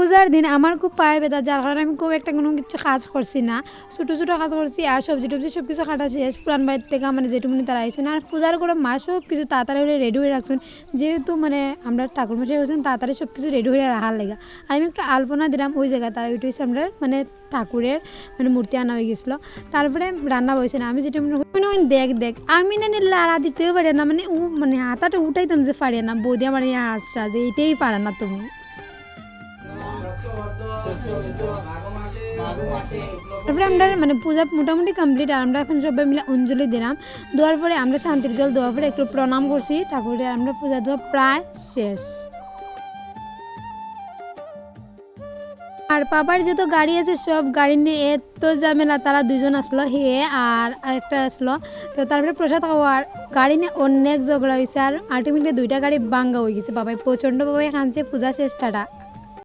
পূজার দিন আমার খুব পায়ে ব্যথা, যার কারণে আমি খুব একটা কোনো কিছু কাজ করছি না, ছোটো ছোটো কাজ করছি। আর সবজি টবজি সব কিছু কাটা শেষ, পুরান বাড়ির থেকে মানে যেটুকুনি তারা আইসেন। আর পূজার করে মা সব কিছু তাড়াতাড়ি হয়ে রেডি হয়ে রাখছেন, যেহেতু মানে আমরা ঠাকুরমশাই হয়েছেন তাড়াতাড়ি সব কিছু রেডি হয়ে রাখার লেগা। আর আমি একটু আলপনা দিলাম ওই জায়গায়, তারা ওইটা হচ্ছে আমরা মানে ঠাকুরের মানে মূর্তি আনা হয়ে গেছিলো। তারপরে রান্না বসে না, আমি যেটা মনে হয় দেখ দেখ আমি না নিলে লাড়া দিতেও পারি না, মানে মানে হাতাটা উঠাইতাম যে পারি না, বৌদি আমার এই হাসটা যে এটাই পারে না তুমি। তারপরে আমরা মানে পূজা মোটামুটি কমপ্লিট, আর আমরা এখন সবাই মিলে অঞ্জলি দিলাম। দেওয়ার পরে আমরা শান্তির জল দেওয়ার পরে একটু প্রণাম করছি ঠাকুরের, আমরা পূজা দেওয়া প্রায় শেষ। আর পাপার যত গাড়ি আছে সব গাড়ি নিয়ে এত ঝামেলা, তারা দুজন আসলো হে আর আরেকটা আসলো। তো তারপরে প্রসাদ খাওয়ার গাড়ি নিয়ে অনেক ঝগড়া হয়েছে, আর আলটিমেটলি দুইটা গাড়ি ভাঙ্গা হয়ে গেছে। বাবাই প্রচণ্ড বাবাই কাঁদছে। পূজা শেষ, টাটা।